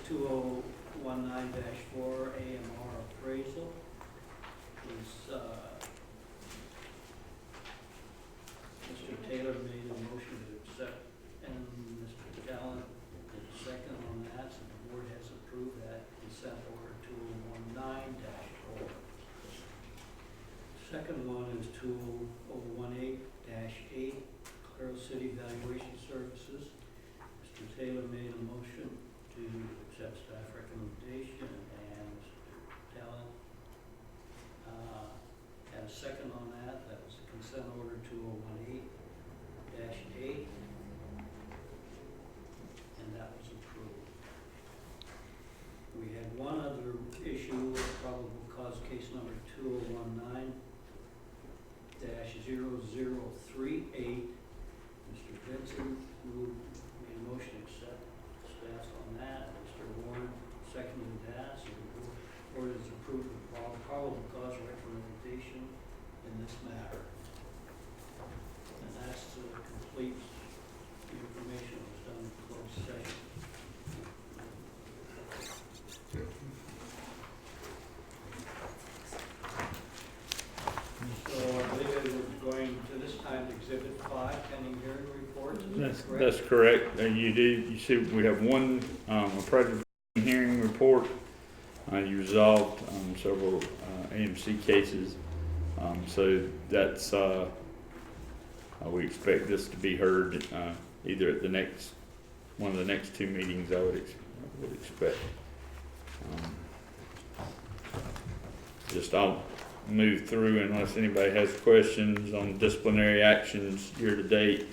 2019-4 AMR appraisal is, Mr. Taylor made a motion to accept, and Mr. Gallant did a second on that, so the board has approved that consent order 2019-4. Second one is 2018-8, Carroll City Valuation Services. Mr. Taylor made a motion to accept staff recommendation, and Mr. Talent had a second on that. That was the consent order 2018-8, and that was approved. We had one other issue, probable cause case number 2019-0038. Mr. Benson made a motion to accept staff on that. Mr. Warren seconded that, so the board has approved the probable cause recommendation in this matter. And that's to complete the information that was done in closed session. So I believe it was going to this time to Exhibit 5, pending hearing reports. Is that correct? That's correct. You see we have one appraisal hearing report. You resolved several AMC cases. So that's, we expect this to be heard either at the next, one of the next two meetings I would expect. I'll move through unless anybody has questions on disciplinary actions year to date.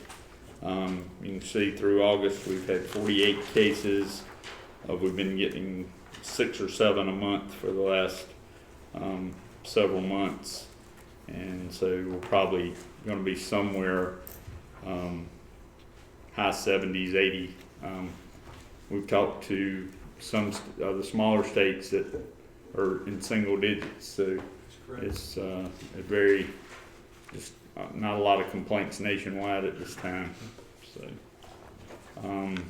You can see through August we've had 48 cases. We've been getting 6 or 7 a month for the last several months, and so we're probably going to be somewhere high 70s, 80. We've talked to some of the smaller states that are in single digits, so it's a very not a lot of complaints nationwide at this time. So, okay.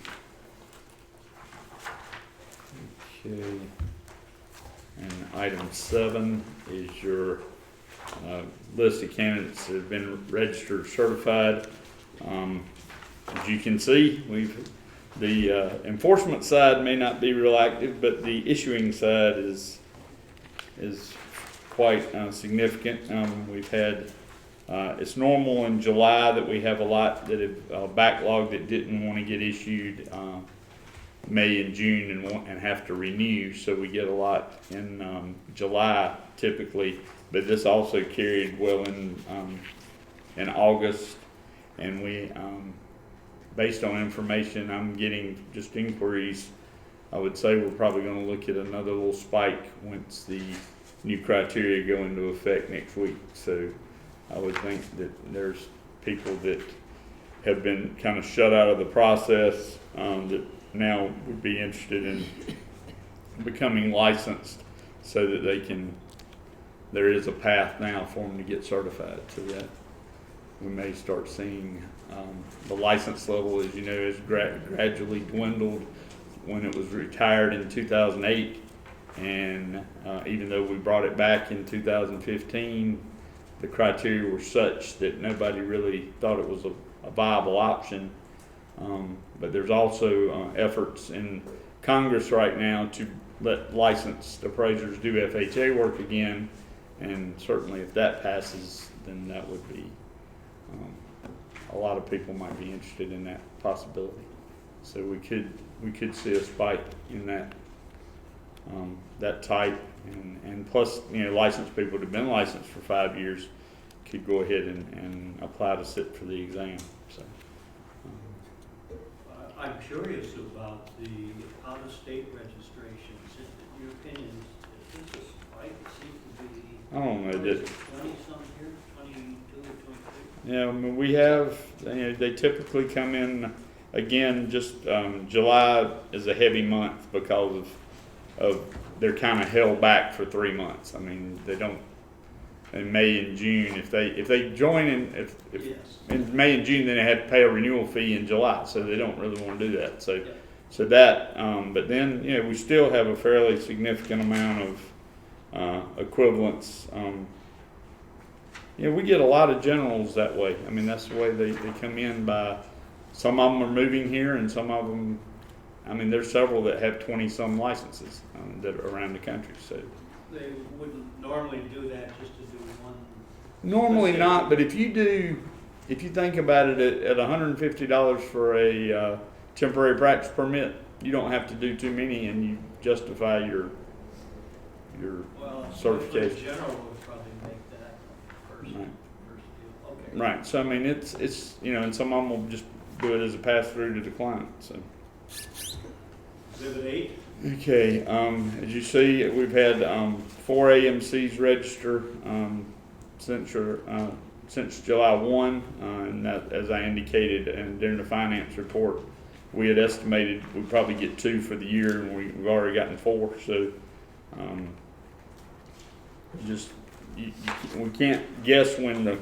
And item 7 is your list of candidates that have been registered certified. As you can see, the enforcement side may not be real active, but the issuing side is quite significant. We've had it's normal in July that we have a lot that have backlogged that didn't want to get issued May and June and have to renew, so we get a lot in July typically, but this also carried well in August, and we based on information I'm getting, just inquiries, I would say we're probably going to look at another little spike once the new criteria go into effect next week. So I would think that there's people that have been kind of shut out of the process that now would be interested in becoming licensed, so that there is a path now for them to get certified, so that we may start seeing the license level, as you know, has gradually dwindled when it was retired in 2008, and even though we brought it back in 2015, the criteria were such that nobody really thought it was a viable option. But there's also efforts in Congress right now to let licensed appraisers do FHA work again, and certainly if that passes, then that would be a lot of people might be interested in that possibility. So we could see a spike in that that type, and plus, you know, licensed people that have been licensed for 5 years could go ahead and apply to sit for the exam. So I'm curious about the out-of-state registrations. In your opinion, is this a spike? It seems to be, I don't know, 20-some here, 22 or 23? Yeah, I mean, we have, you know, they typically come in, again, just July is a heavy month because of they're kind of held back for 3 months. I mean, they don't, in May and June, if they join Yes. in May and June, then they have to pay a renewal fee in July, so they don't really want to do that. So So that, but then, you know, we still have a fairly significant amount of equivalents. You know, we get a lot of generals that way. I mean, that's the way they come in by, some of them are moving here and some of them, I mean, there's several that have 20-some licenses that are around the country, so. They wouldn't normally do that just to do one. Normally not, but if you think about it, at $150 for a temporary practice permit, you don't have to do too many, and you justify your Well, certification. General would probably make that first Right. deal. Okay. Right. So I mean, it's you know, and some of them will just do it as a pass through to the client. So. Exhibit 8. Okay. As you see, we've had 4 AMCs register since July 1, and that, as I indicated, and during the finance report, we had estimated we'd probably get 2 for the year, and we've already gotten 4. So, we can't guess when the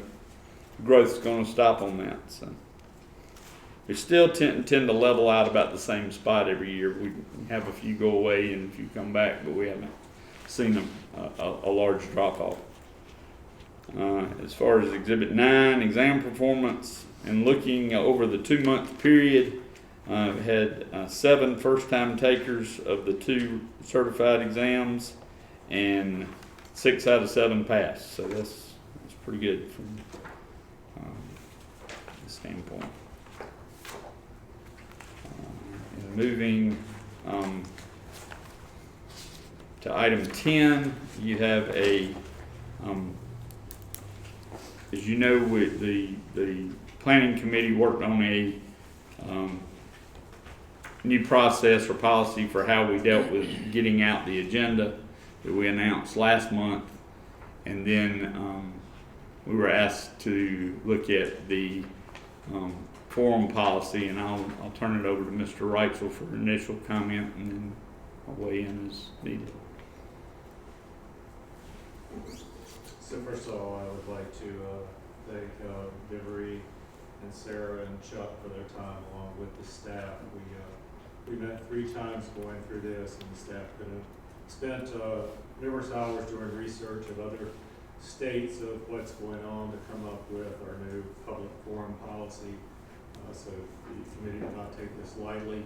growth's going to stop on that. So, we still tend to level out about the same spot every year. We have a few go away and a few come back, but we haven't seen a large drop off. As far as Exhibit 9, exam performance, and looking over the 2-month period, had 7 first-time takers of the 2 certified exams, and 6 out of 7 passed. So that's pretty good from the standpoint. And moving to item 10, you have a as you know, the planning committee worked on a new process or policy for how we dealt with getting out the agenda that we announced last month, and then we were asked to look at the forum policy, and I'll turn it over to Mr. Reitzel for initial comment, and then I'll weigh in as needed. So first of all, I would like to thank Vivery and Sarah and Chuck for their time along with the staff. We met 3 times going through this, and the staff could have spent numerous hours doing research of other states of what's going on to come up with our new public forum policy. So the committee did not take this lightly,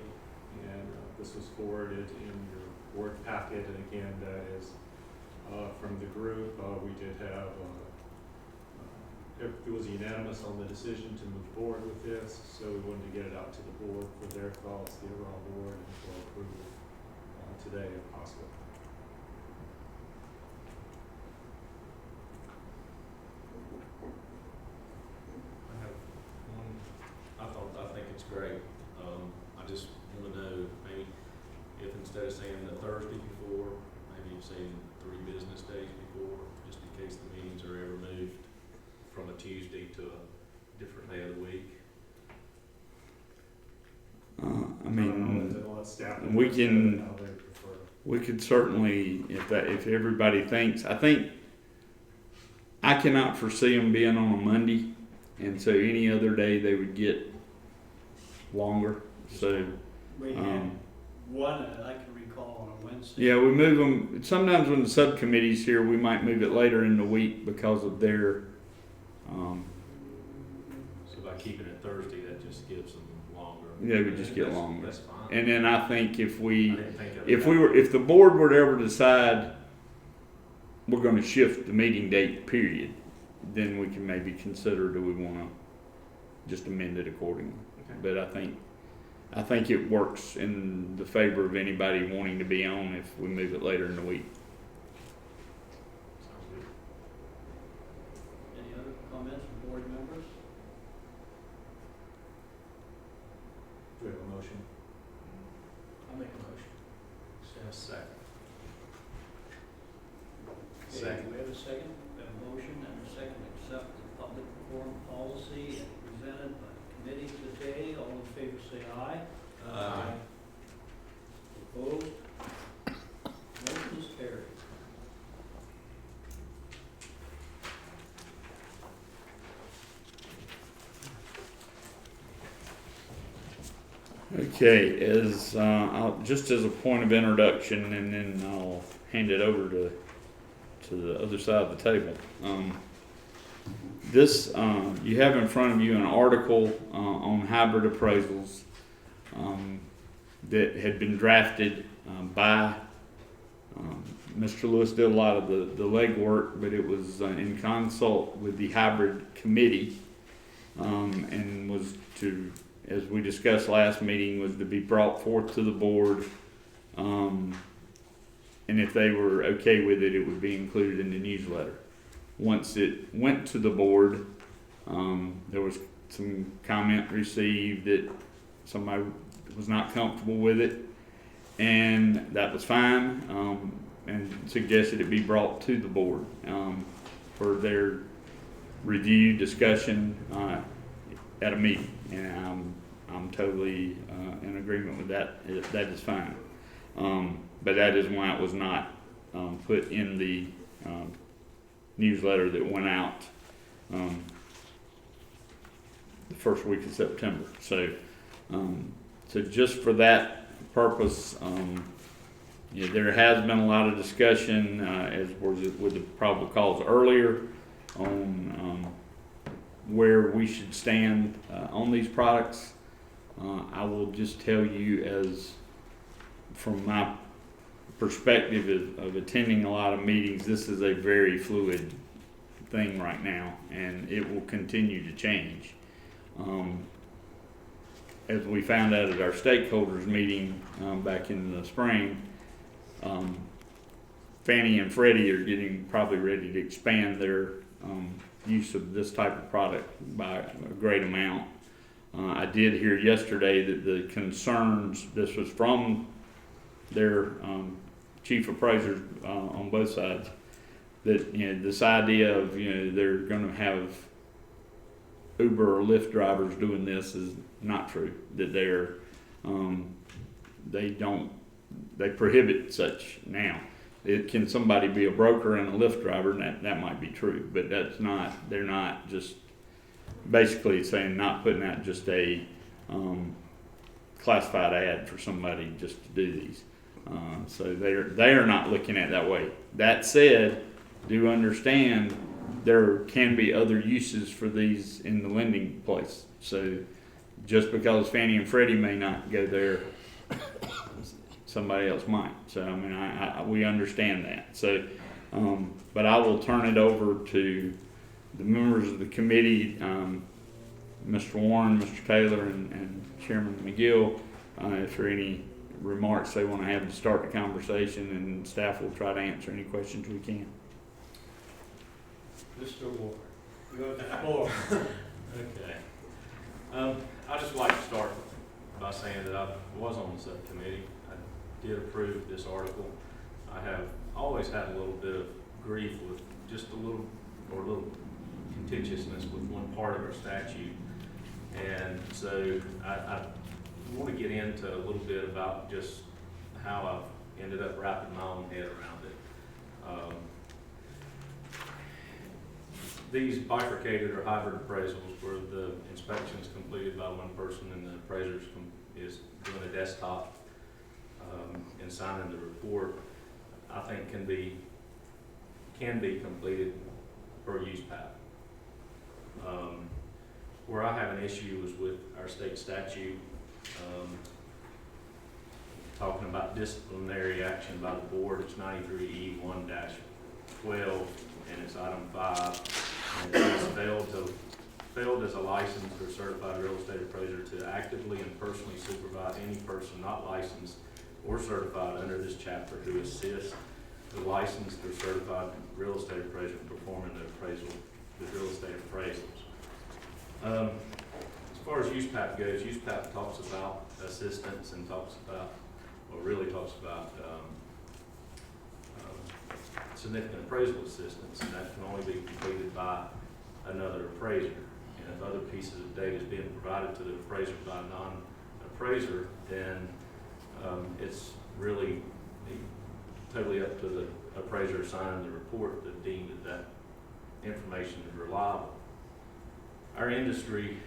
and this was forwarded in your board packet, and again, that is from the group. We did have, it was unanimous on the decision to move forward with this, so we wanted to get it out to the board for their thoughts, the overall board, and for approval today if possible. I have one. I think it's great. I just want to know maybe if instead of saying the Thursday before, maybe you're saying 3 business days before, just in case the meetings are ever moved from a Tuesday to a different day of the week. I mean, we could certainly, if everybody thinks, I think I cannot foresee them being on a Monday, and so any other day they would get longer. So We had one that I can recall on a Wednesday. yeah, we move them. Sometimes when the subcommittee's here, we might move it later in the week because of their. So by keeping it Thursday, that just gives them longer. Yeah, we just get longer. That's fine. And then I think if I didn't think of if the board were to ever decide we're going to shift the meeting date, period, then we can maybe consider, do we want to just amend it accordingly. Okay. But I think it works in the favor of anybody wanting to be on if we move it later in the week. Sounds good. Any other comments from board members? Do we have a motion? I'll make a motion. Second. Okay, Second. we have a second. We have a motion and a second to accept the public forum policy presented by the committee today. All in favor say aye. Aye. Opposed? Motion is carried. Okay, just as a point of introduction, and then I'll hand it over to the other side of the table. You have in front of you an article on hybrid appraisals that had been drafted by Mr. Lewis. Did a lot of the legwork, but it was in consult with the hybrid committee, and was to, as we discussed last meeting, was to be brought forth to the board, and if they were okay with it, it would be included in the newsletter. Once it went to the board, there was some comment received that somebody was not comfortable with it, and that was fine, and suggested it be brought to the board for their review, discussion at a meeting, and I'm totally in agreement with that. That is fine, but that is why it was not put in the newsletter that went out the first week of September. So just for that purpose, there has been a lot of discussion, as was with the probable cause earlier, on where we should stand on these products. I will just tell you, as from my perspective of attending a lot of meetings, this is a very fluid thing right now, and it will continue to change. As we found out at our stakeholders meeting back in the spring, Fannie and Freddie are getting probably ready to expand their use of this type of product by a great amount. I did hear yesterday that the concerns, this was from their chief appraisers on both sides, that this idea of they're going to have Uber or Lyft drivers doing this is not true. That they prohibit such now. Can somebody be a broker and a Lyft driver? And that might be true, but that's not. They're not just basically saying not putting out just a classified ad for somebody just to do these. So they are not looking at it that way. That said, do understand there can be other uses for these in the lending place. So just because Fannie and Freddie may not go there, somebody else might. So I mean, we understand that. So, but I will turn it over to the members of the committee, Mr. Warren, Mr. Taylor, and Chairman McGill, if there are any remarks they want to have to start the conversation, and staff will try to answer any questions we can. Mr. Ward, you have the floor. Okay. I'd just like to start by saying that I was on the subcommittee. I did approve this article. I have always had a little bit of grief with just a little contentiousness with one part of our statute. And so I want to get into a little bit about just how I've ended up wrapping my own head around it. These bifurcated or hybrid appraisals, where the inspection is completed by one person and the appraiser is doing a desktop and signing the report, I think can be completed per USPAP. Where I have an issue is with our state statute talking about disciplinary action by the board. It's 93E1-12, and it's item 5. And it says failed as a licensed or certified real estate appraiser to actively and personally supervise any person not licensed or certified under this chapter who assists the licensed or certified real estate appraiser in performing the real estate appraisals. As far as USPAP goes, USPAP talks about assistance and really talks about significant appraisal assistance, and that can only be completed by another appraiser. And if other pieces of data is being provided to the appraiser by a non-appraiser, then it's really totally up to the appraiser signing the report to deem that information is reliable. Our industry,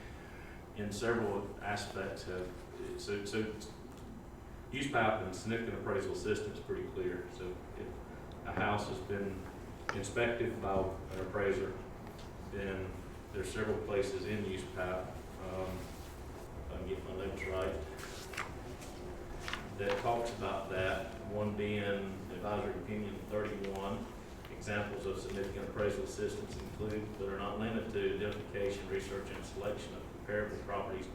in several aspects, so use PAP and significant appraisal assistance is pretty clear. So if a house has been inspected by an appraiser, then there's several places in use PAP, if I can get my notes right, that talks about that, one being advisory opinion 31. Examples of significant appraisal assistance include, but are not limited to, identification, research, and selection of comparable properties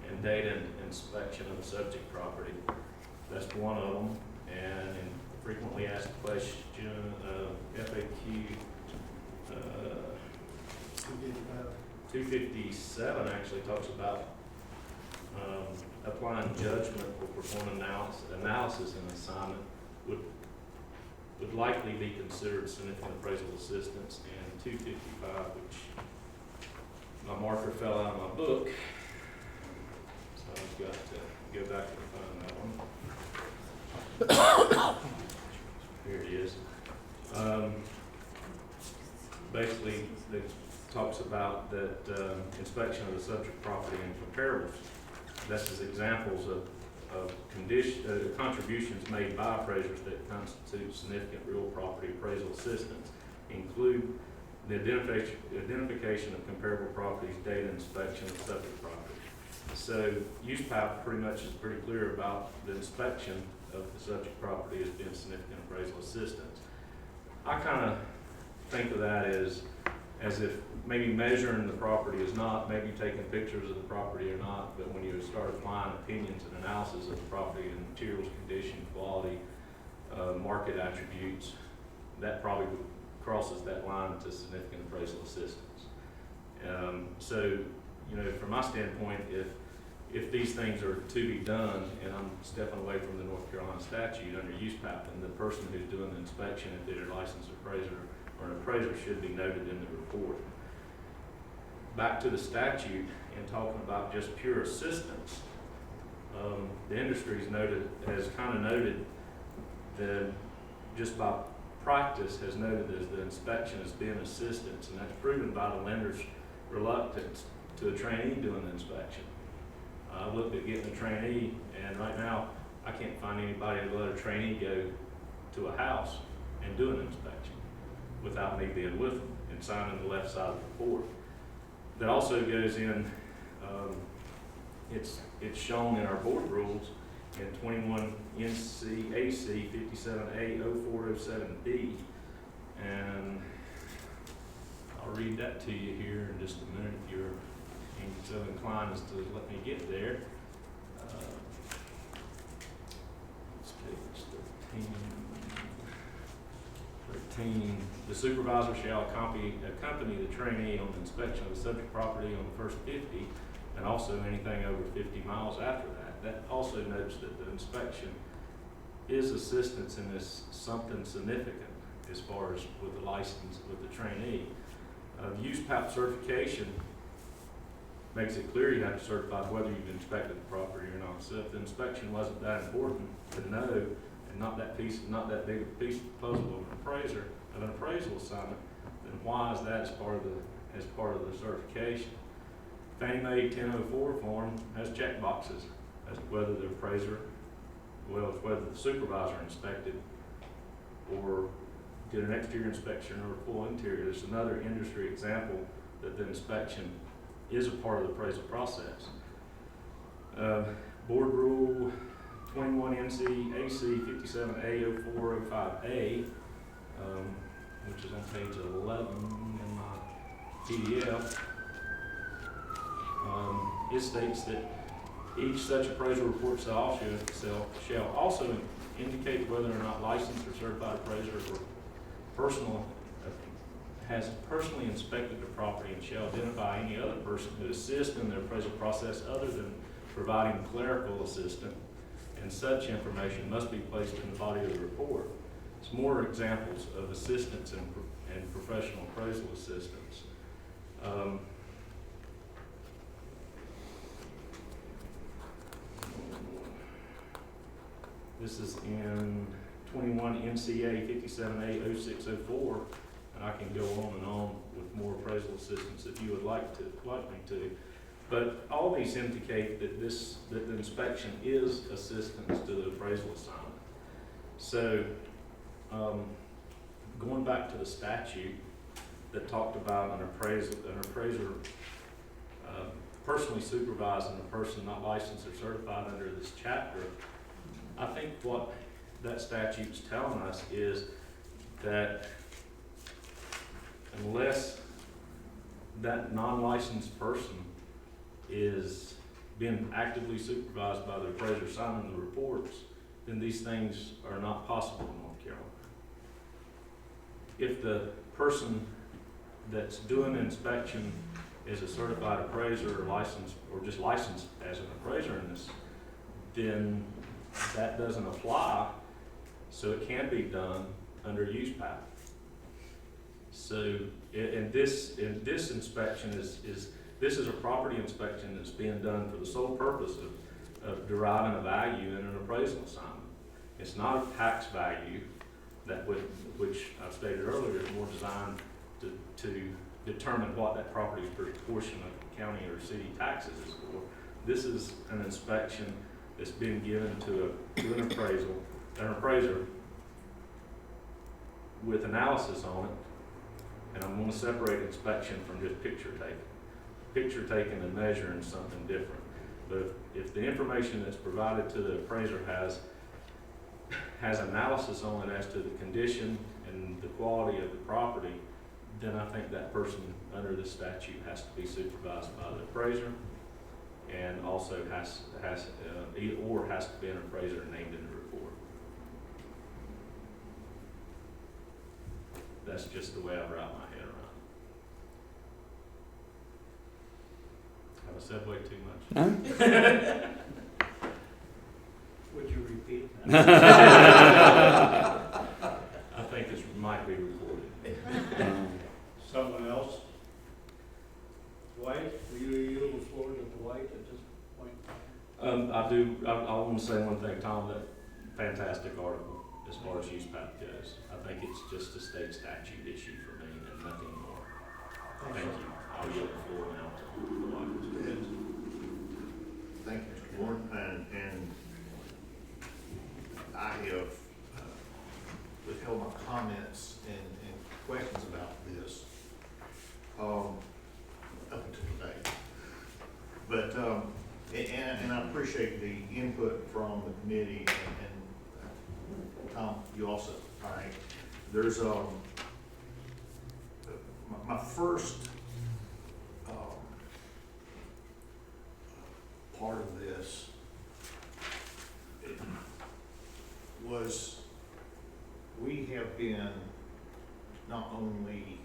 and data and inspection of the subject property. That's one of them. And in frequently asked question, FAQ 257 actually talks about applying judgment or performing analysis in assignment would likely be considered significant appraisal assistance, and 255, which my marker fell out of my book, so I've got to go back and find that one. Here it is. Basically, it talks about that inspection of the subject property and comparables. That's as examples of contributions made by appraisers that constitute significant real property appraisal assistance, include the identification of comparable properties, data inspection of subject property. So USPAP pretty much is pretty clear about the inspection of the subject property as being significant appraisal assistance. I kind of think of that as if maybe measuring the property is not, maybe taking pictures of the property or not, but when you start applying opinions and analysis of the property and materials, condition, quality, market attributes, that probably crosses that line to significant appraisal assistance. So, you know, from my standpoint, if these things are to be done, and I'm stepping away from the North Carolina statute under USPAP, and the person who's doing the inspection, if they're a licensed appraiser or an appraiser, should be noted in the report. Back to the statute and talking about just pure assistance, the industry's has kind of noted that just by practice has noted as the inspection as being assistance, and that's proven by the lender's reluctance to a trainee doing the inspection. I looked at getting a trainee, and right now I can't find anybody to let a trainee go to a house and do an inspection without me being with them and signing the left side of the report. That also goes in, it's shown in our board rules in 21 NCAB 57A 0407B, and I'll read that to you here in just a minute if you're so inclined as to let me get there. It's page 13. The supervisor shall accompany the trainee on the inspection of the subject property on the first 50, and also anything over 50 miles after that. That also notes that the inspection is assistance in this something significant as far as with the license with the trainee. The USPAP certification makes it clear you have to certify whether you've inspected the property or not. So if the inspection wasn't that important to know, and not that big a piece of the puzzle of an appraisal assignment, then why is that as part of the certification? Fannie Mae 1004 form has check boxes as to whether the appraiser, whether the supervisor inspected or did an exterior inspection or a full interior. There's another industry example that the inspection is a part of the appraisal process. Board Rule 21 NCAC 57A 0405A, which is on page 11 in my PDF, it states that each such appraisal report shall also indicate whether or not licensed or certified appraiser has personally inspected the property, and shall identify any other person who assists in the appraisal process other than providing clerical assistance, and such information must be placed in the body of the report. It's more examples of assistance and professional appraisal assistance. This is in 21 NCA 57A 0604, and I can go on and on with more appraisal assistance if you would like me to. But all these indicate that that the inspection is assistance to the appraisal assignment. So, going back to the statute that talked about an appraiser personally supervising a person not licensed or certified under this chapter, I think what that statute's telling us is that unless that non-licensed person is being actively supervised by the appraiser signing the reports, then these things are not possible in North Carolina. If the person that's doing the inspection is a certified appraiser or licensed, or just licensed as an appraiser in this, then that doesn't apply, so it can be done under use patent. So, and this inspection this is a property inspection that's being done for the sole purpose of deriving a value in an appraisal assignment. It's not a tax value which I've stated earlier is more designed to determine what that property's proportion of county or city taxes is for. This is an inspection that's been given to an appraiser with analysis on it, and I'm going to separate inspection from just picture taking. Picture taking and measuring something different. But if the information that's provided to the appraiser has analysis on it as to the condition and the quality of the property, then I think that person under the statute has to be supervised by the appraiser, and also has to be an appraiser named in the report. That's just the way I wrap my head around it. Have I said way too much? No? Would you repeat that? I think this might be recorded. Someone else? Dwight, will you yield the floor to Dwight at this point? I want to say one thing, Tom, that fantastic article as far as use patent goes. I think it's just a state statute issue for me and nothing more. Thank you. I'll yield the floor now to Dwight. Thank you, Mr. Warren, and I have withheld my comments and questions about this up until today. But, and I appreciate the input from the committee and Tom, you also, all right. There's, my first part of this was we have been not only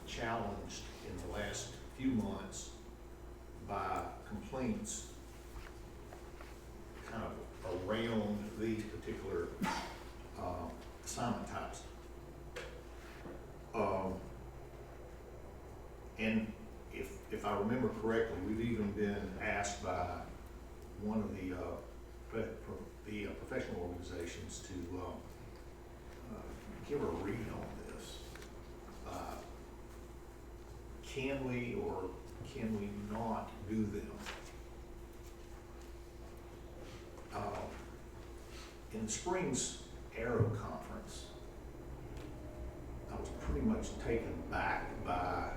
challenged in the last few months by complaints kind of around these particular assignment types. And if I remember correctly, we've even been asked by one of the professional organizations to give a read on this. Can we or can we not do them? In the spring's Aero conference, I was pretty much taken back by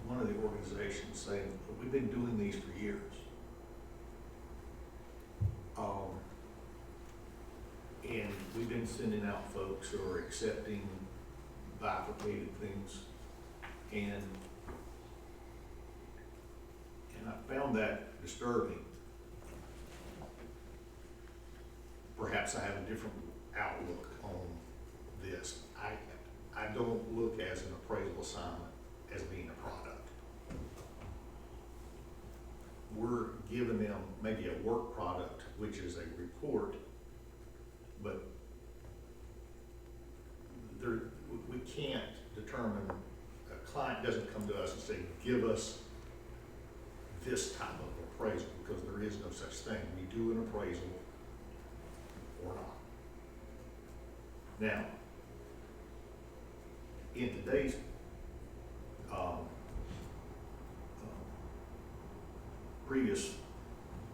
one of the organizations saying, we've been doing these for years. And we've been sending out folks who are accepting bifurcated things, and I found that disturbing. Perhaps I have a different outlook on this. I don't look as an appraisal assignment as being a product. We're giving them maybe a work product, which is a report, but we can't determine, a client doesn't come to us and say, give us this type of appraisal, because there is no such thing. We do an appraisal or not. Now, in today's curious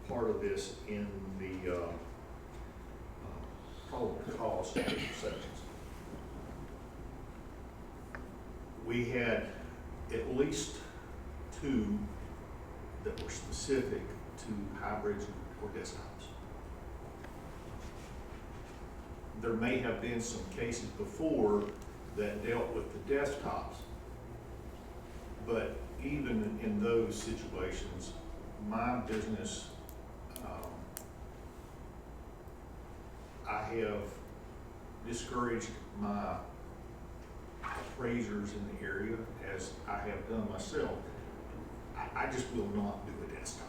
part of this in the probable cause sections. We had at least 2 that were specific to hybrids or desktops. There may have been some cases before that dealt with the desktops, but even in those situations, my business, I have discouraged my appraisers in the area, as I have done myself. I just will not do a desktop.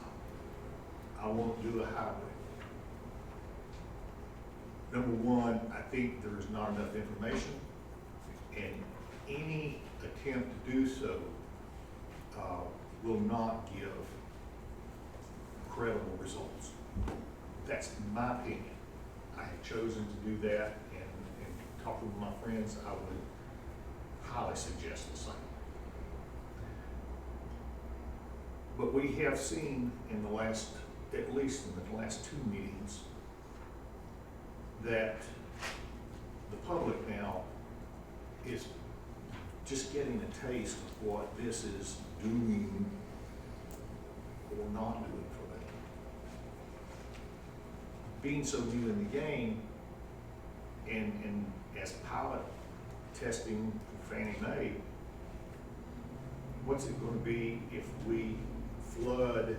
I won't do a hybrid. Number one, I think there is not enough information, and any attempt to do so will not give credible results. That's my opinion. I have chosen to do that, and talking with my friends, I would highly suggest the same. But we have seen in the last, at least in the last 2 meetings, that the public now is just getting a taste of what this is doing or not doing for them. Being so new in the game, and as pilot testing for Fannie Mae, what's it going to be if we flood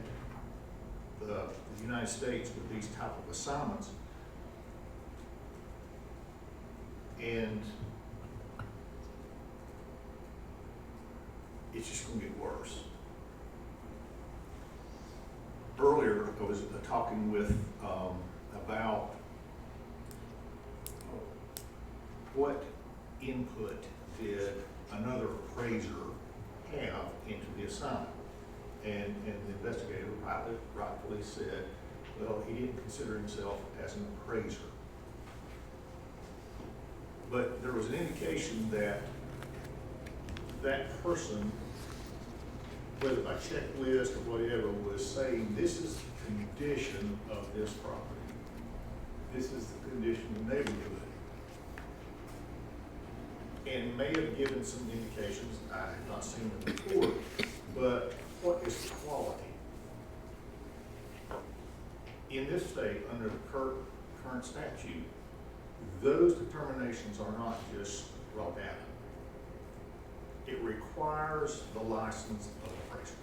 the United States with these type of assignments? And it's just going to get worse. Earlier, I was talking with about what input did another appraiser have into the assignment. And the investigator rightfully said, well, he didn't consider himself as an appraiser. But there was an indication that that person, whether by checklist or whatever, was saying, this is the condition of this property. This is the condition of the neighborhood. And may have given some indications, I have not seen them before, but what is the quality? In this state, under the current statute, those determinations are not just raw data. It requires the license of appraisal.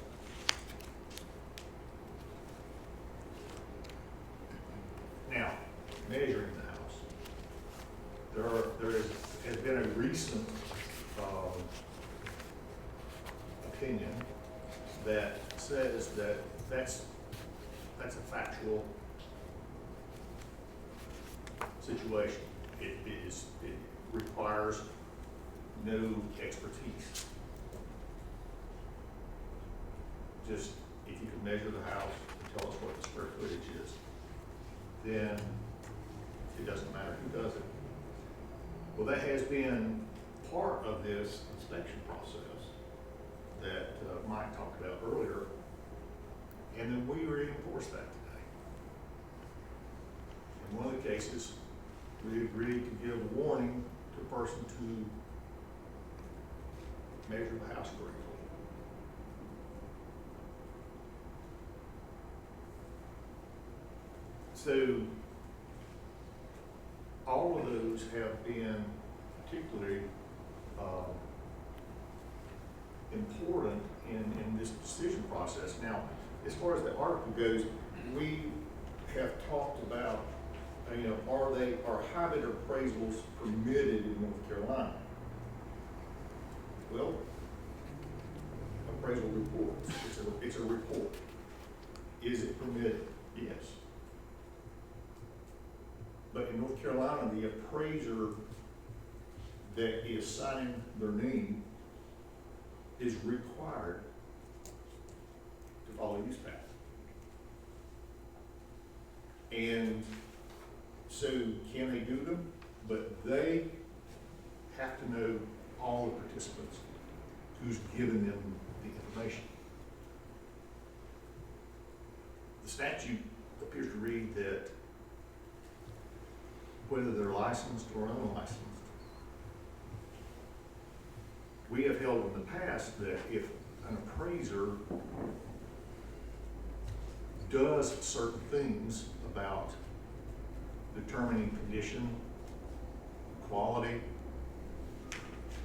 Now, measuring the house. Has been a recent opinion that says that that's a factual situation. It requires no expertise. Just if you can measure the house and tell us what the square footage is, then it doesn't matter who does it. Well, that has been part of this inspection process that Mike talked about earlier, and then we reinforced that today. In one of the cases, we agreed to give a warning to a person to measure the house correctly. So all of those have been particularly important in this decision process. Now, as far as the article goes, we have talked about, are hybrid appraisals permitted in North Carolina? Well, appraisal reports, it's a report. Is it permitted? Yes. But in North Carolina, the appraiser that is signing their name is required to follow use path. And so can they do them? But they have to know all the participants, who's given them the information. statute appears to read that whether they're licensed or unlicensed, we have held in the past that if an appraiser does certain things about determining condition, quality,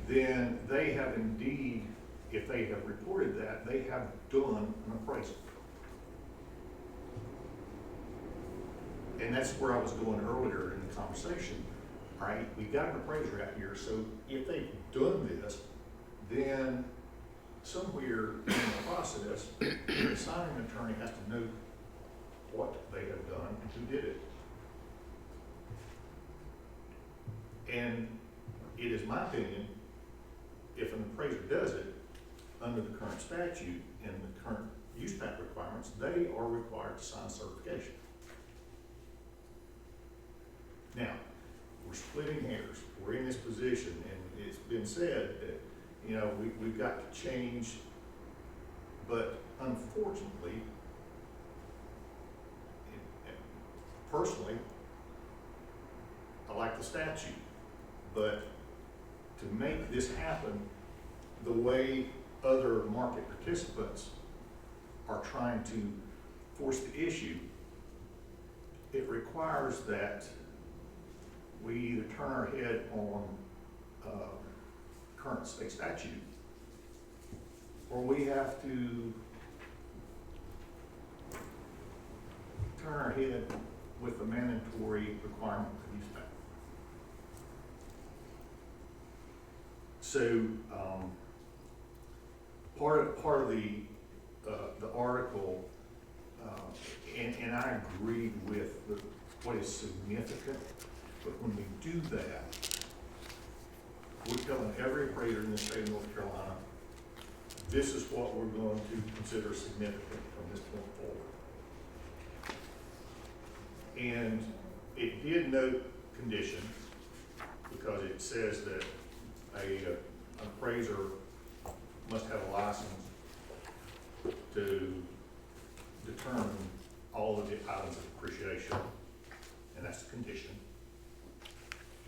then they have indeed, if they have reported that, they have done an appraisal. And that's where I was going earlier in the conversation, right? We've got an appraiser out here, so if they've done this, then somewhere in the process, the signing attorney has to know what they have done and who did it. And it is my opinion, if an appraiser does it, under the current statute and the current use pact requirements, they are required to sign certification. Now, we're splitting hairs. We're in this position, and it's been said that, you know, we've got to change, but unfortunately, personally, I like the statute, but to make this happen the way other market participants are trying to force the issue, it requires that we either turn our head on current state statute, or we have to turn our head with the mandatory requirement of use pact. So part of the article, and I agree with what is significant, but when we do that, we're telling every appraiser in the state of North Carolina, this is what we're going to consider significant from this point forward. And it did note condition, because it says that an appraiser must have a license to determine all of the items of appreciation, and that's the condition.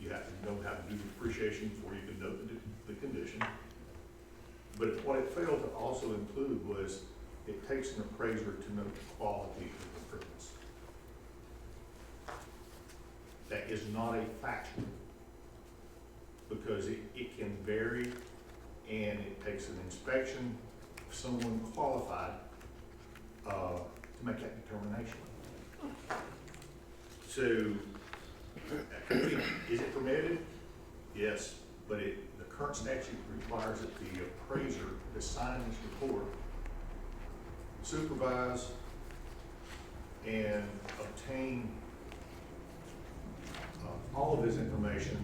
You have to know how to do the appreciation before you can note the condition. But what it failed to also include was it takes an appraiser to note the quality of the improvements. That is not a factor, because it can vary, and it takes an inspection of someone qualified to make that determination. So, is it permitted? Yes, but the current statute requires that the appraiser that's signing this report supervise and obtain all of his information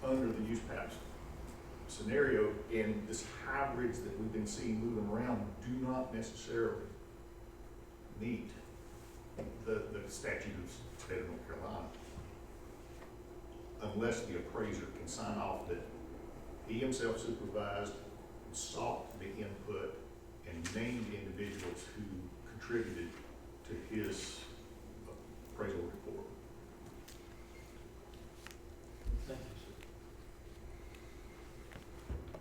under the use pact scenario, and this hybrids that we've been seeing moving around do not necessarily meet the statute of the state of North Carolina, unless the appraiser can sign off that he himself supervised, sought the input, and named the individuals who contributed to his appraisal report. Thank you, sir.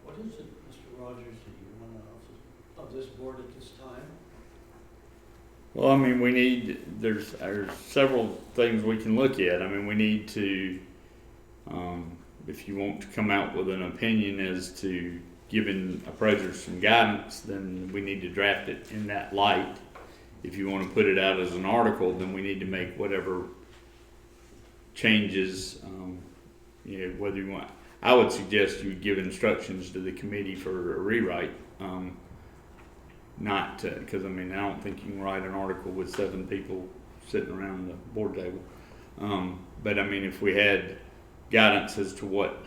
What is it, Mr. Rogers, that you want of this board at this time? Well, I mean, there's several things we can look at. I mean, we need to, if you want to come out with an opinion as to giving appraisers some guidance, then we need to draft it in that light. If you want to put it out as an article, then we need to make whatever changes, whether you want. I would suggest you give instructions to the committee for a rewrite. Not because I don't think you can write an article with 7 people sitting around the board table. But I mean, if we had guidance as to what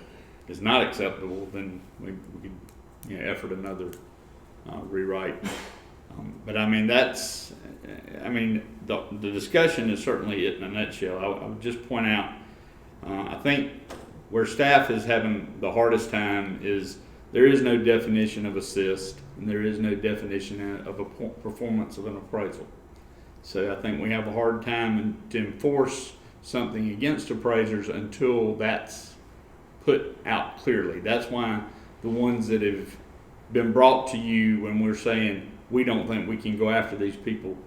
is not acceptable, then we could effort another rewrite. But I mean, the discussion is certainly it in a nutshell. I would just point out, I think where staff is having the hardest time is there is no definition of assist. and there is no definition of a performance of an appraisal. So I think we have a hard time to enforce something against appraisers until that's put out clearly. That's why the ones that have been brought to you when we're saying we don't think we can go after these people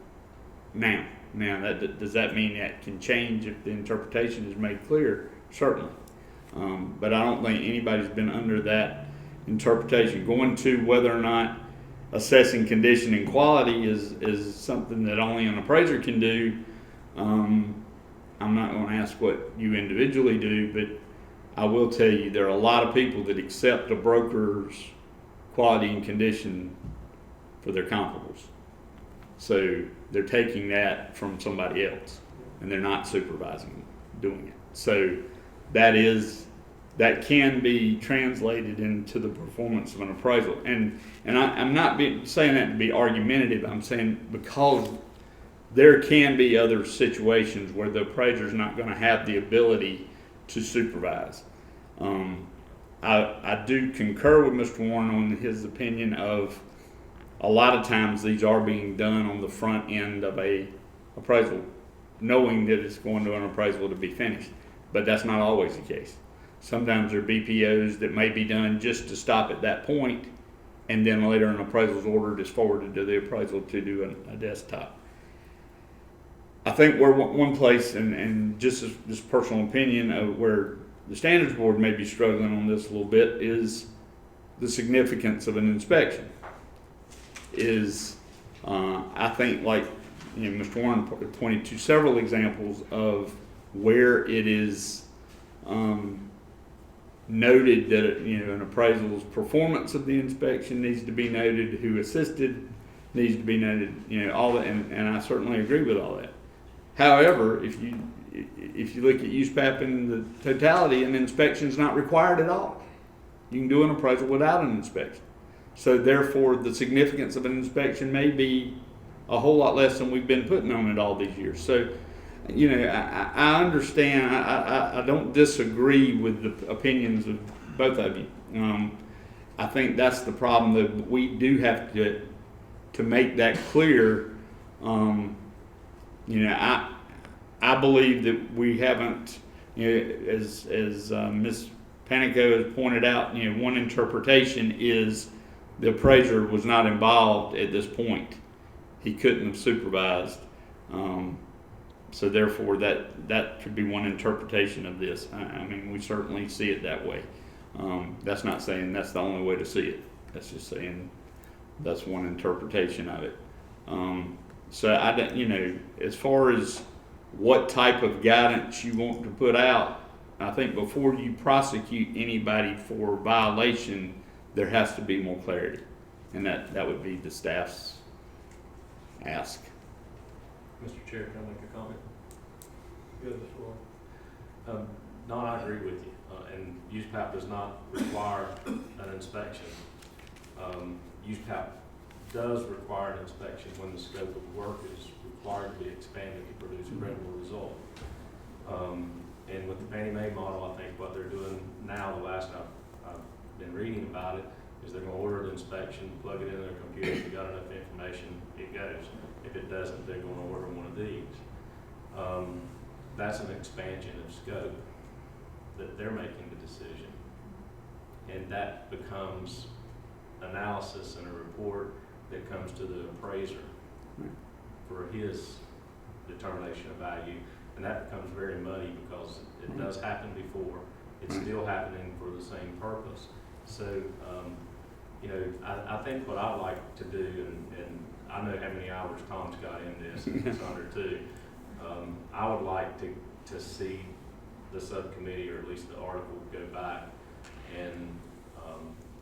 now. Now, does that mean that can change if the interpretation is made clear? Certainly. But I don't think anybody's been under that interpretation. Going to whether or not assessing condition and quality is something that only an appraiser can do. I'm not going to ask what you individually do, but I will tell you there are a lot of people that accept a broker's quality and condition for their comparables. So they're taking that from somebody else and they're not supervising doing it. So that can be translated into the performance of an appraisal. And I'm not saying that to be argumentative. I'm saying because there can be other situations where the appraiser is not going to have the ability to supervise. I do concur with Mr. Warren on his opinion of a lot of times these are being done on the front end of a appraisal, knowing that it's going to an appraisal to be finished. But that's not always the case. Sometimes there are BPOs that may be done just to stop at that point, and then later an appraisal's ordered is forwarded to the appraisal to do a desktop. I think where one place, and just this personal opinion of where the standards board may be struggling on this a little bit, is the significance of an inspection. I think, like Mr. Warren pointed to several examples of where it is noted that an appraisal's performance of the inspection needs to be noted, who assisted needs to be noted, all that, and I certainly agree with all that. However, if you look at USPAP in the totality, an inspection is not required at all. You can do an appraisal without an inspection. So therefore, the significance of an inspection may be a whole lot less than we've been putting on it all these years. So, I understand. I don't disagree with the opinions of both of you. I think that's the problem, that we do have to make that clear. I believe that we haven't, as Ms. Panico has pointed out, one interpretation is the appraiser was not involved at this point. He couldn't have supervised. So therefore, that could be one interpretation of this. I mean, we certainly see it that way. That's not saying that's the only way to see it. That's just saying that's one interpretation of it. So I don't, as far as what type of guidance you want to put out, I think before you prosecute anybody for violation, there has to be more clarity, and that would be the staff's ask. Mr. Chair, can I make a comment? Good as well. Don, I agree with you, and USPAP does not require an inspection. USPAP does require an inspection when the scope of work is required to be expanded to produce a credible result. And with the Fannie Mae model, I think what they're doing now, the last I've been reading about it, is they're going to order the inspection, plug it in their computer. If they got enough information, it goes. If it doesn't, they're going to order one of these. That's an expansion of scope that they're making the decision, and that becomes analysis and a report that comes to the appraiser for his determination of value, and that becomes very muddy because it does happen before. It's still happening for the same purpose. So, I think what I like to do, and I know how many hours Tom's got in this, and it's under 2. I would like to see the subcommittee, or at least the article, go back and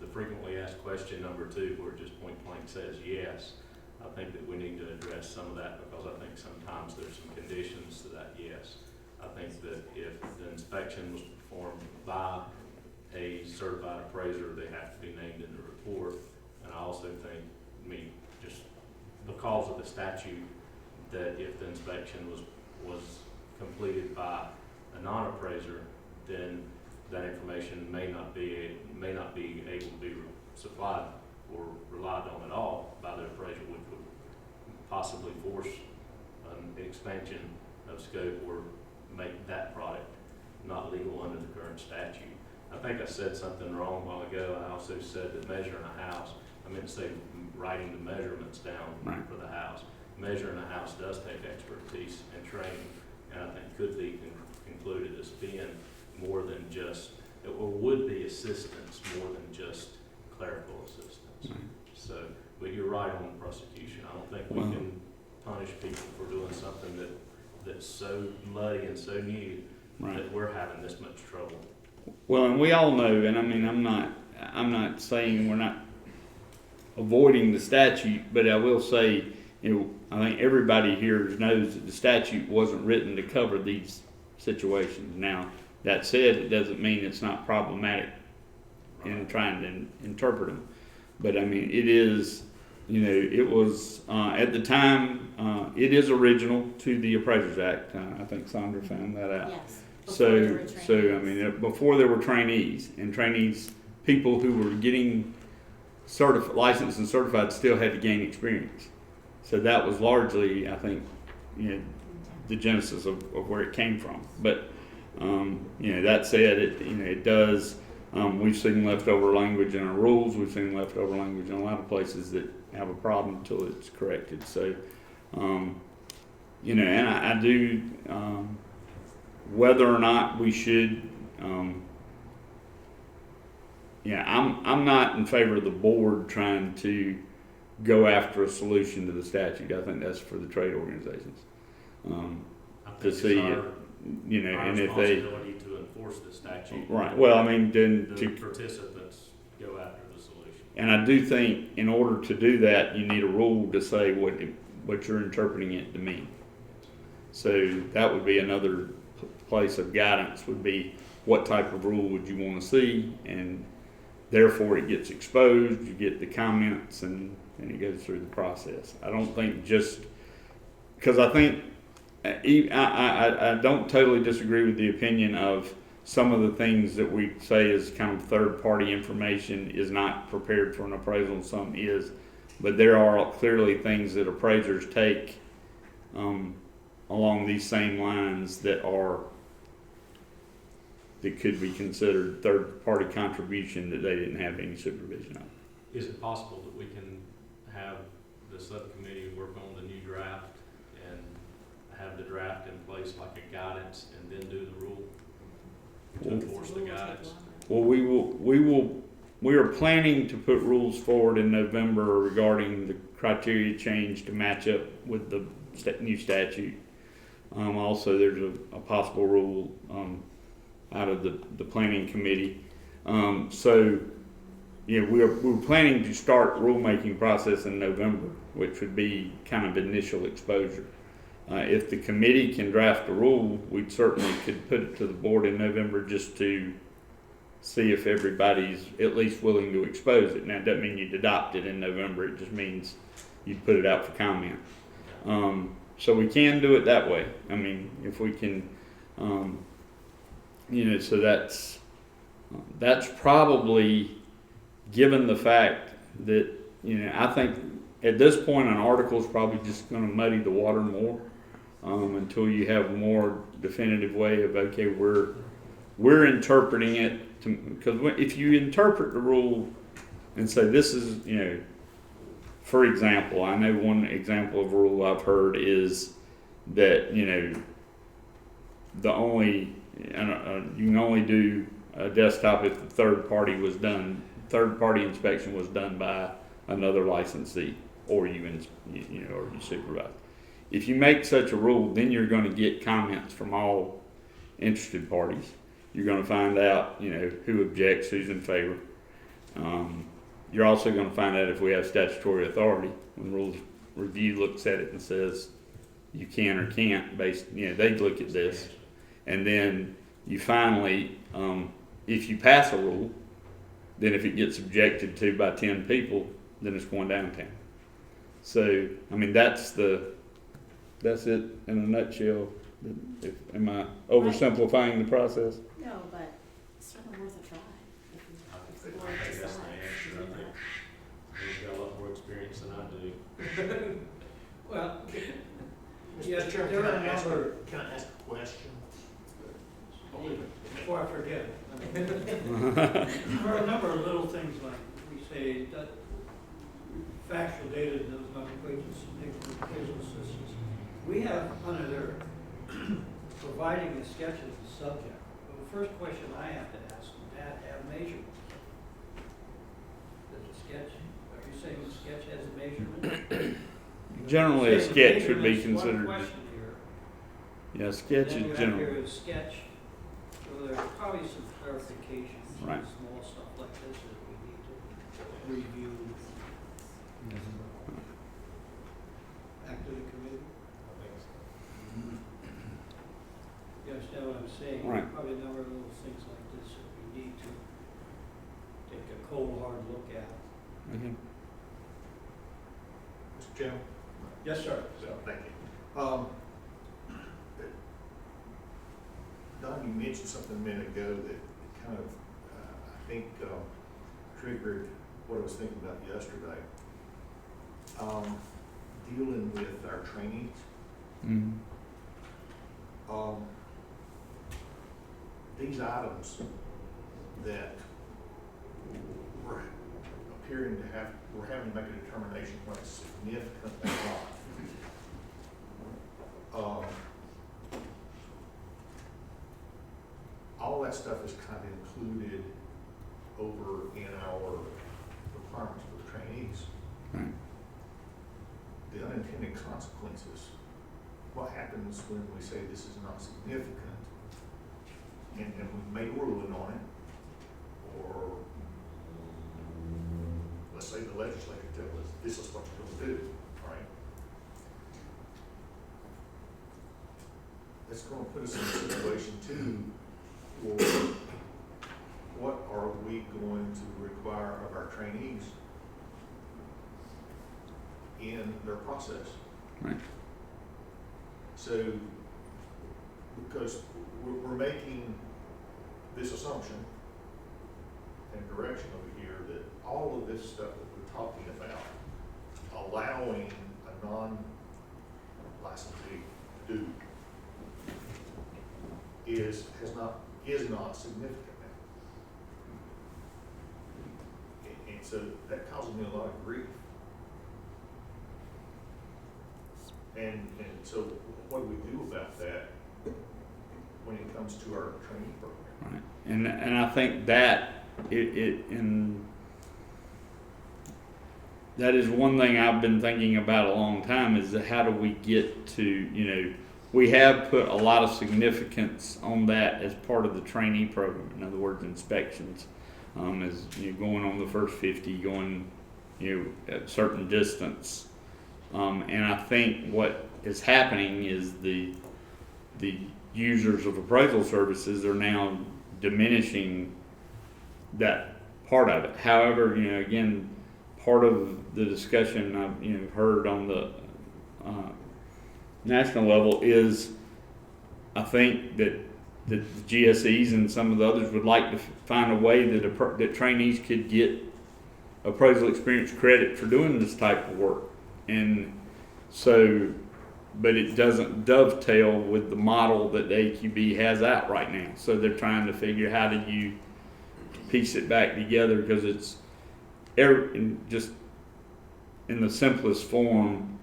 the frequently asked question number 2, where it just point blank says yes. I think that we need to address some of that, because I think sometimes there's some conditions to that yes. I think that if the inspection was performed by a certified appraiser, they have to be named in the report. And I also think, just because of the statute, that if the inspection was completed by a non-appraiser, then that information may not be able to be supplied or relied on at all by the appraiser, which would possibly force an expansion of scope or make that product not legal under the current statute. I think I said something wrong a while ago. I also said that measuring a house, I meant to say writing the measurements down Right. for the house. Measuring a house does take expertise and training, and I think could be concluded as being more than just, or would be assistance more than just clerical assistance. Right. So, but you're right on the prosecution. I don't think we Well- can punish people for doing something that's so muddy and so new Right. that we're having this much trouble. Well, and we all know, and I mean, I'm not saying we're not avoiding the statute, but I will say, you know, I think everybody here knows that the statute wasn't written to cover these situations. Now, that said, it doesn't mean it's not problematic in trying to interpret them. But I mean, it is, you know, it was, at the time, it is original to the Appraisers Act. I think Sandra found that out. Yes. So I mean, before there were trainees, and trainees, people who were getting licensed and certified still had to gain experience. So that was largely, I think, you know, the genesis of where it came from. But you know, that said, it does. We've seen leftover language in our rules. We've seen leftover language in a lot of places that have a problem until it's corrected. So, you know, and I do. Whether or not we should, I'm not in favor of the board trying to go after a solution to the statute. I think that's for the trade organizations. I To think it's see our, you know, our and if they, responsibility to enforce the statute. right, well, I mean, then The to, participants go after the solution. and I do think in order to do that, you need a rule to say what you're interpreting it to mean. So that would be another place of guidance, would be what type of rule would you want to see, and therefore it gets exposed, you get the comments, and it goes through the process. I don't think just, because I think, I don't totally disagree with the opinion of some of the things that we say is kind of third-party information is not prepared for an appraisal, and some is, but there are clearly things that appraisers take along these same lines that could be considered third-party contribution that they didn't have any supervision of. Is it possible that we can have the subcommittee work on the new draft and have the draft in place like a guidance and then do the rule to enforce the guidance? Well, we are planning to put rules forward in November regarding the criteria change to match up with the new statute. Also, there's a possible rule out of the planning committee. So, yeah, we're planning to start rulemaking process in November, which would be kind of initial exposure. If the committee can draft a rule, we certainly could put it to the board in November just to see if everybody's at least willing to expose it. Now, it doesn't mean you'd adopt it in November. It just means you'd put it out for comment. So we can do it that way. I mean, if we can, you know, so that's probably, given the fact that, you know, I think at this point an article is probably just going to muddy the water more until you have a more definitive way of, okay, we're interpreting it, because if you interpret the rule and say this is, you know, for example, I know one example of a rule I've heard is that, you know, you can only do a desktop if the third party inspection was done by another licensee, or you supervise. If you make such a rule, then you're going to get comments from all interested parties. You're going to find out, you know, who objects, who's in favor. You're also going to find out if we have statutory authority. When rules review looks at it and says you can or can't, they look at this, and then you finally, if you pass a rule, then if it gets objected to by 10 people, then it's going downtown. So, I mean, that's it in a nutshell. Am I oversimplifying the process? No, but it's certainly worth a try. I think that's the answer. I think Well, yeah, Mr. Chairman, there can are I a ask, number, can I ask a question? before I forget, there are a number of little things like we say that factual data does not equate to significant visual systems. We have under there providing a sketch as a subject. Well, the first question I have to ask, does that have measurements? Does the sketch, are you saying the sketch has a measurement? Generally, a Saying sketch would be measurement's considered, one question here. yeah, sketch Then you is have general. here a sketch, so there's probably some clarifications, some Right. small stuff like this that we need to review. Back to the committee. You understand what I'm saying? Right. Probably a number of little things like this that we need to take a cold, hard look at. Okay. Mr. Chairman? Yes, sir. Thank you. Don, you mentioned something a minute ago that kind of, I think, triggered what I was thinking about yesterday. Dealing with our trainees. Mm. These items that we're appearing to have, we're having to make a determination when it's significant or not. All that stuff is kind of included over in our requirements for the trainees. Right. The unintended consequences, what happens when we say this is not significant, and we've made a ruling on it, or let's say the legislature tells us this is what you're going to do, right? It's going to put us in a situation too, where what are we going to require of our trainees in their process? Right. So, because we're making this assumption and direction over here that all of this stuff that we're talking about, allowing a non-licensee to do, is not significant now. And so that causes me a lot of grief. And so what do we do about that when it comes to our training program? Right. And I think that and that is one thing I've been thinking about a long time is that how do we get to, we have put a lot of significance on that as part of the trainee program. In other words, inspections, as going on the first 50, going, at a certain distance. And I think what is happening is the users of appraisal services are now diminishing that part of it. However, again, part of the discussion I've heard on the national level is I think that the GSEs and some of the others would like to find a way that trainees could get appraisal experience credit for doing this type of work. And so, but it doesn't dovetail with the model that the AQB has out right now. So they're trying to figure how do you piece it back together, because it's just in the simplest form.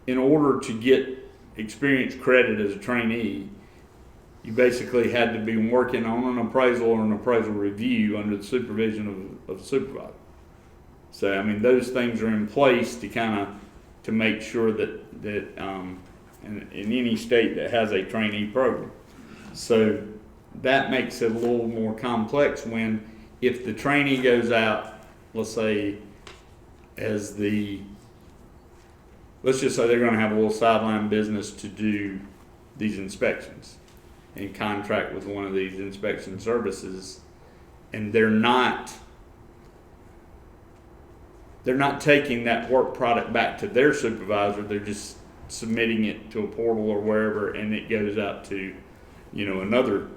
In order to get experience credit as a trainee, you basically had to be working on an appraisal or an appraisal review under the supervision of supervisor. So, those things are in place to make sure that in any state that has a trainee program. So that makes it a little more complex when, if the trainee goes out, let's say, let's just say they're going to have a little sideline business to do these inspections and contract with one of these inspection services, and they're not taking that work product back to their supervisor. They're just submitting it to a portal or wherever, and it goes out to, another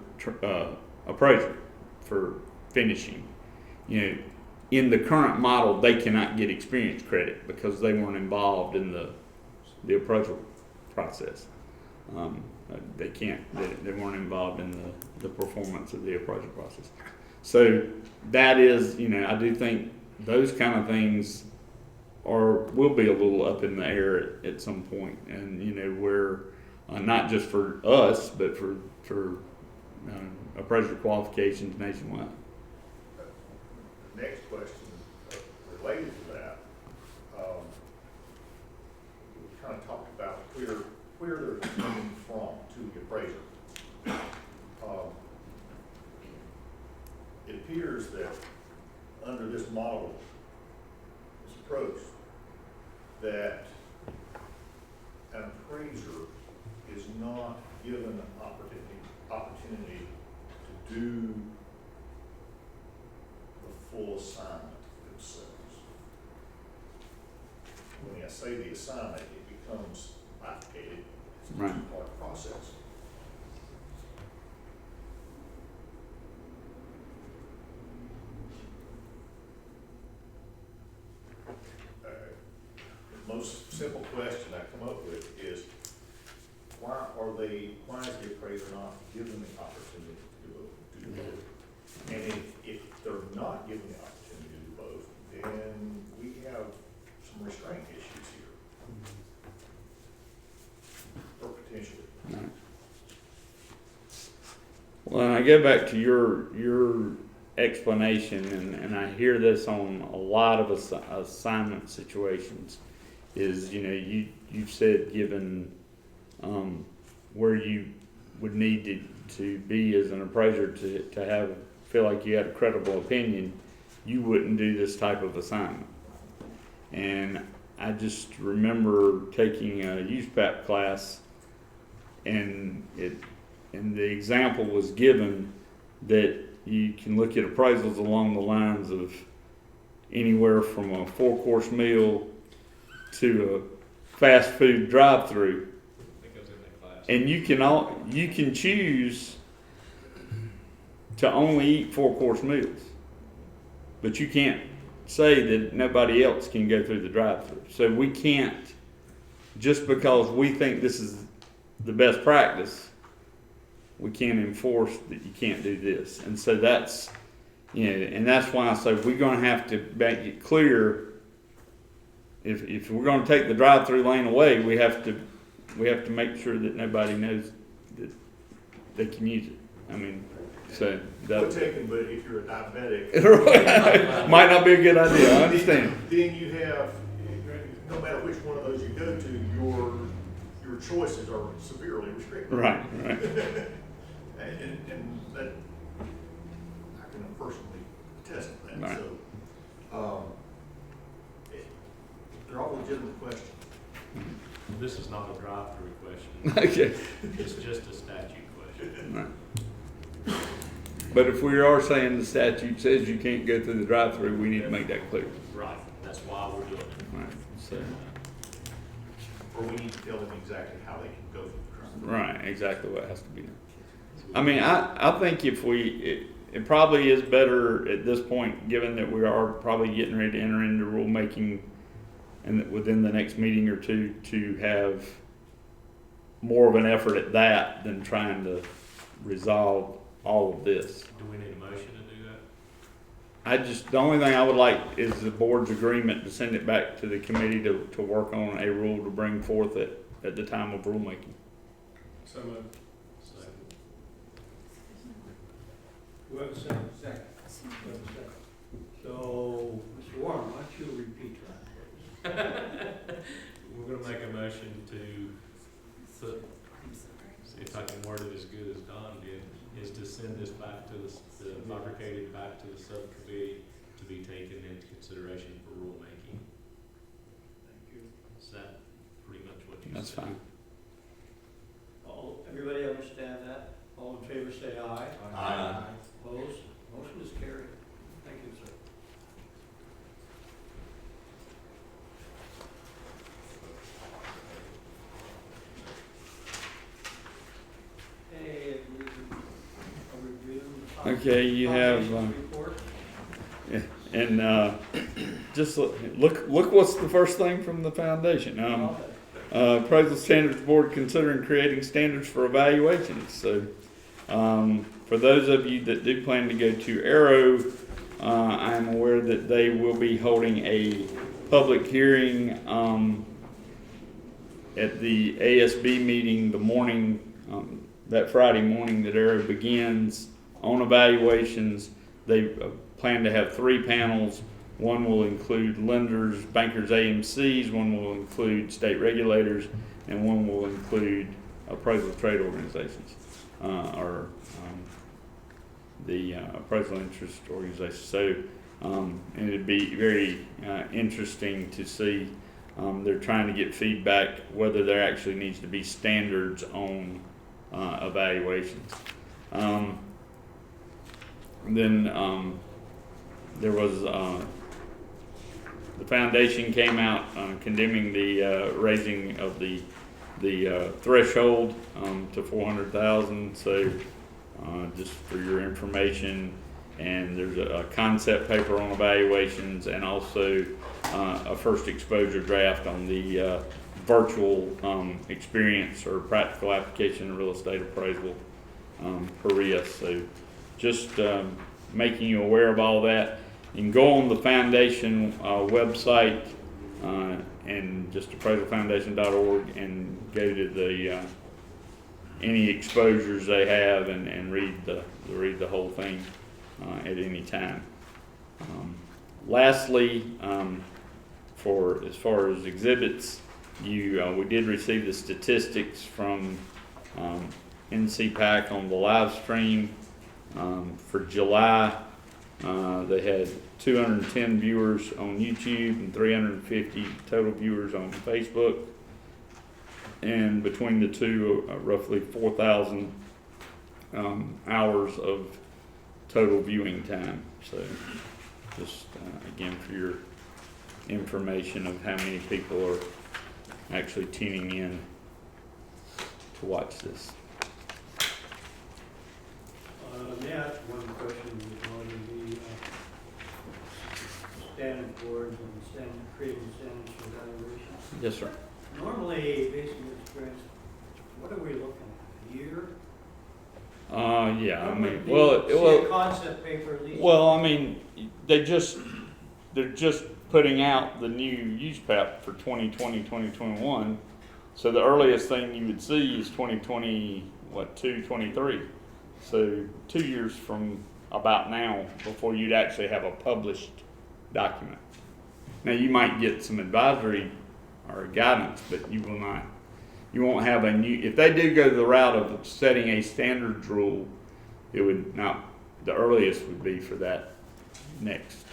appraiser for finishing. in the current model, they cannot get experience credit because they weren't involved in the appraisal process. They can't, they weren't involved in the performance of the appraisal process. So that is, I do think those kind of things will be a little up in the air at some point. And, where, not just for us, but for appraiser qualifications nationwide. The next question related to that, we kind of talked about where they're coming from to the appraiser. It appears that under this model, this approach, that an appraiser is not given an opportunity to do the full assignment themselves. When I say the assignment, it becomes bifurcated. It's a Right. two-part process. The most simple question I come up with is, why is the appraiser not given the opportunity to do both? And if they're not given the opportunity to do both, then we have some restraint issues here. Or potentially. Right. Well, and I go back to your explanation, and I hear this on a lot of assignment situations, is, you've said given where you would need to be as an appraiser to feel like you had a credible opinion, you wouldn't do this type of assignment. And I just remember taking a USPAP class, and the example was given that you can look at appraisals along the lines of anywhere from a 4-course meal to a fast food drive-through. And you can choose to only eat 4-course meals, but you can't say that nobody else can go through the drive-through. So we can't, just because we think this is the best practice, we can't enforce that you can't do this. And so that's, and that's why I say we're going to have to make it clear. If we're going to take the drive-through lane away, we have to make sure that nobody knows that they can use it. I mean, so Point taken, but if you're a diabetic, might not be a good idea. I understand. Then you have, no matter which one of those you go to, your choices are severely restricted. Right. And that, I can personally attest to that. Right. So, they're all legitimate questions. This is not a drive-through question. Okay. It's just a statute question. Right. But if we are saying the statute says you can't go through the drive-through, we need to make that clear. Right, that's why we're doing it. Right. So. Or we need to tell them exactly how they can go through the drive. Right. Exactly what has to be done. I mean, I think if it probably is better at this point, given that we are probably getting ready to enter into rulemaking, and that within the next meeting or two, to have more of an effort at that than trying to resolve all of this. Do we need a motion to do that? The only thing I would like is the board's agreement to send it back to the committee to work on a rule to bring forth at the time of rulemaking. So moved. Second. Do we have a second? Second. We have a second. So, Mr. Warren, why don't you repeat that, please? We're gonna make a motion to put, see if I can word it as good as Don did, is to send this back to the bifurcated back to the subcommittee to be taken into consideration for rulemaking. Thank you. Is that pretty much what you said? That's fine. Everybody understand that? All in favor say aye. Aye. Opposed? Motion is carried. Thank you, sir. Hey, a review. Okay, you have, Operations report. And just look what's the first thing from the foundation. Appraisal Standards Board considering creating standards for evaluations. So for those of you that do plan to go to Arrow, I'm aware that they will be holding a public hearing at the ASB meeting the morning, that Friday morning that Arrow begins on evaluations. They plan to have 3 panels. One will include lenders, bankers, AMCs, one will include state regulators, and one will include appraisal trade organizations, or the appraisal interest organizations. So, and it'd be very interesting to see. They're trying to get feedback whether there actually needs to be standards on evaluations. Then there was the foundation came out condemning the raising of the threshold to 400,000. So just for your information, and there's a concept paper on evaluations, and also a first exposure draft on the virtual experience or practical application of real estate appraisal, PREA. So just making you aware of all that. You can go on the foundation website and just appraisalfoundation.org and go to the any exposures they have and read the whole thing at any time. Lastly, for as far as exhibits, we did receive the statistics from NCAB on the live stream for July. They had 210 viewers on YouTube and 350 total viewers on Facebook. And between the two, roughly 4,000 hours of total viewing time. So just again for your information of how many people are actually tuning in to watch this. Matt, one question regarding the standard boards and creating standards for evaluation. Yes, sir. Normally, based on your experience, what are we looking at? A year? Yeah, I mean, See a concept paper at least? well, I mean, they're just putting out the new use PAP for 2020, 2021. So the earliest thing you would see is 2022, 23. So 2 years from about now before you'd actually have a published document. Now you might get some advisory or guidance, but you won't have a new, if they do go the route of setting a standards rule, it would not, the earliest would be for that next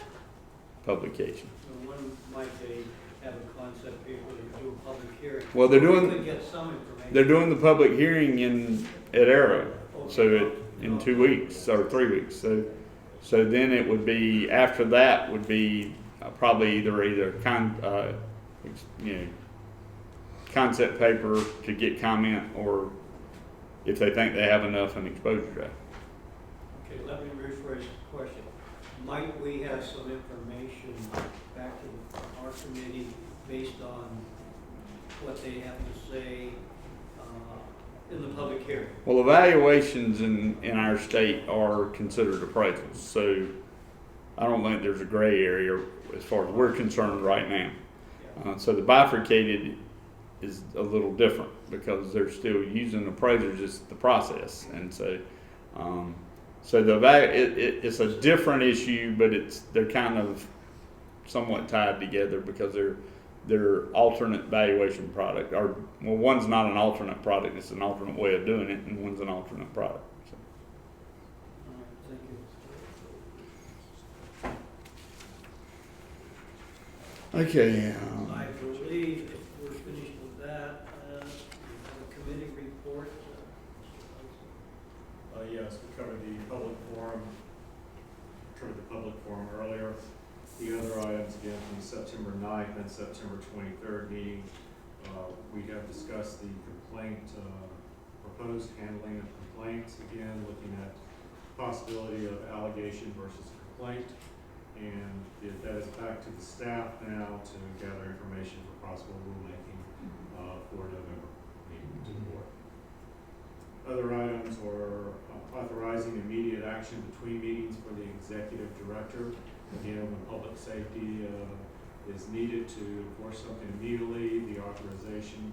publication. So when might they have a concept paper or do a public hearing? Well, they're doing, We could get some information. they're doing the public hearing at Arrow, so in 2 weeks or 3 weeks. So then it would be, after that would be probably either concept paper to get comment, or if they think they have enough, an exposure draft. Okay, let me rephrase the question. Might we have some information back to our committee based on what they have to say in the public hearing? Well, evaluations in our state are considered appraisals, so I don't think there's a gray area as far as we're concerned right now. So the bifurcated is a little different because they're still using appraisers as the process, and so it's a different issue, but they're kind of somewhat tied together because they're alternate valuation product, or well, one's not an alternate product, it's an alternate way of doing it, and one's an alternate product. So. All right, thank you. Okay. I believe if we're finished with that, we have a committee report. Yes, we covered the public forum earlier. The other items, again, from the September 9th and September 23rd meeting, we have discussed the complaint, proposed handling of complaints, again, looking at possibility of allegation versus complaint. and that is back to the staff now to gather information for possible rulemaking for November meeting to the board. Other items are authorizing immediate action between meetings for the executive director. Again, when public safety is needed to enforce something immediately, the authorization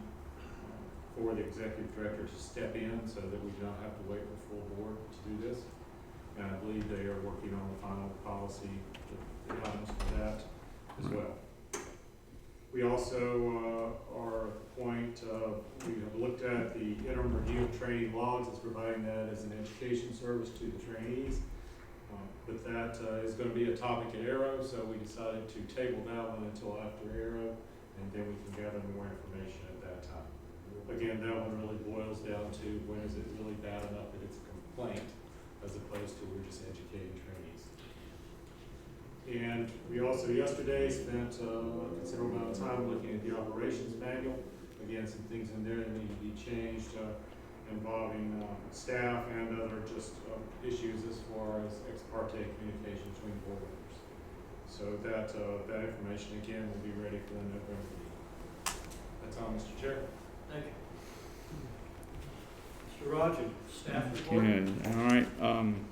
for the executive director to step in so that we don't have to wait for full board to do this. And I believe they are working on the final policy, the items for that as well. We also are at the point, we have looked at the interim review of training logs as providing that as an education service to the trainees. But that is going to be a topic at Arrow, so we decided to table that one until after Arrow, and then we can gather more information at that time. Again, that one really boils down to when is it really bad enough that it's a complaint, as opposed to we're just educating trainees. And we also yesterday spent a considerable amount of time looking at the operations manual. Again, some things in there that need to be changed involving staff and other just issues as far as ex parte communication between board members. So that information again will be ready for the November meeting. That's all, Mr. Chair. Thank you. Mr. Rogers, staff report? Good, all right,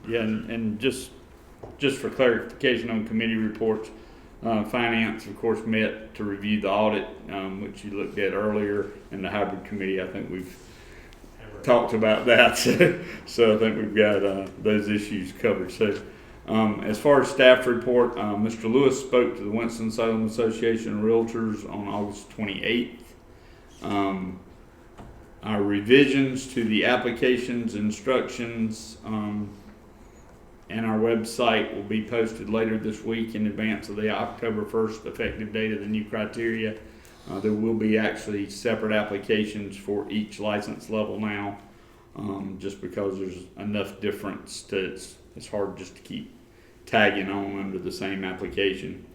yeah, and just for clarification on committee reports, finance, of course, met to review the audit, which you looked at earlier, and the hybrid committee, I think we've talked about that, so I think we've got those issues covered. So as far as staff report, Mr. Lewis spoke to the Winston-Salem Association of Realtors on August 28th. Our revisions to the applications, instructions, and our website will be posted later this week in advance of the October 1st effective date of the new criteria. There will be actually separate applications for each license level now, just because there's enough difference to it's hard just to keep tagging on under the same application.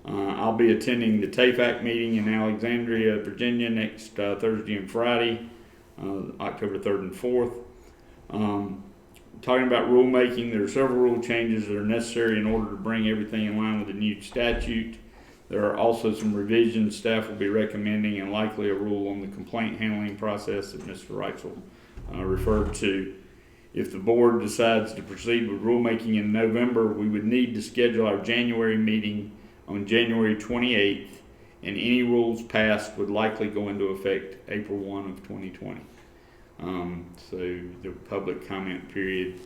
I'll be attending the TAFAC meeting in Alexandria, Virginia next Thursday and Friday, October 3rd and 4th. Talking about rulemaking, there are several rule changes that are necessary in order to bring everything in line with the new statute. There are also some revisions staff will be recommending, and likely a rule on the complaint handling process that Mr. Reitzel referred to. If the board decides to proceed with rulemaking in November, we would need to schedule our January meeting on January 28th, and any rules passed would likely go into effect April 1 of 2020. So the public comment period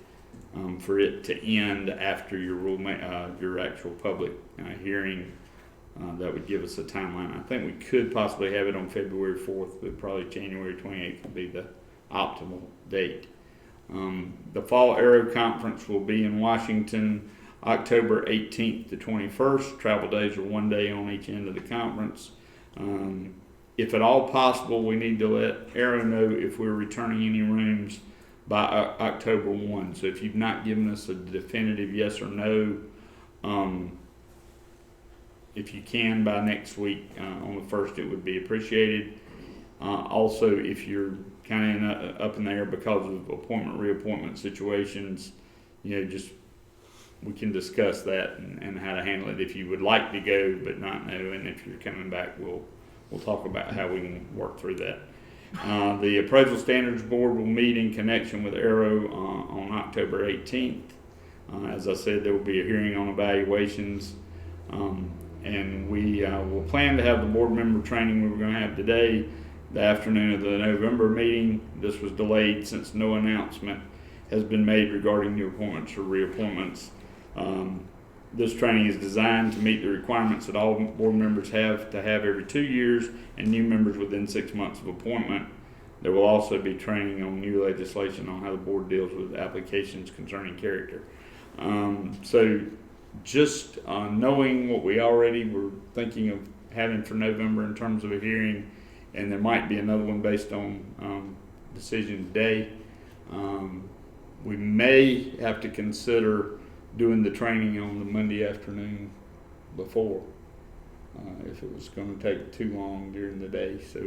for it to end after your your actual public hearing. That would give us a timeline. I think we could possibly have it on February 4th, but probably January 28th would be the optimal date. The Fall Arrow Conference will be in Washington October 18th to 21st. Travel days are 1 day on each end of the conference. If at all possible, we need to let Arrow know if we're returning any rooms by October 1. So if you've not given us a definitive yes or no, if you can by next week on the 1st, it would be appreciated. Also, if you're kind of up in the air because of appointment, reappointment situations, just we can discuss that and how to handle it. If you would like to go but not know, and if you're coming back, we'll talk about how we can work through that. The Appraisal Standards Board will meet in connection with Arrow on October 18th. As I said, there will be a hearing on evaluations. And we will plan to have the board member training we were going to have today, the afternoon of the November meeting. This was delayed since no announcement has been made regarding new appointments or reappointments. This training is designed to meet the requirements that all board members have to have every 2 years and new members within 6 months of appointment. There will also be training on new legislation on how the board deals with applications concerning character. So just knowing what we already were thinking of having for November in terms of a hearing, and there might be another one based on decision today. We may have to consider doing the training on the Monday afternoon before, if it was going to take too long during the day. So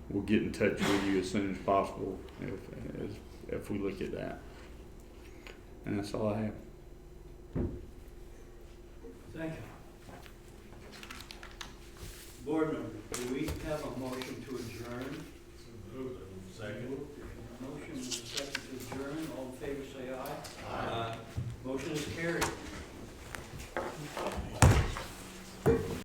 we'll get in touch with you as soon as possible if we look at that. And that's all I have. Thank you. Board members, do we have a motion to adjourn? Second. Motion and a second to adjourn. All in favor, say aye. Aye. Motion is carried.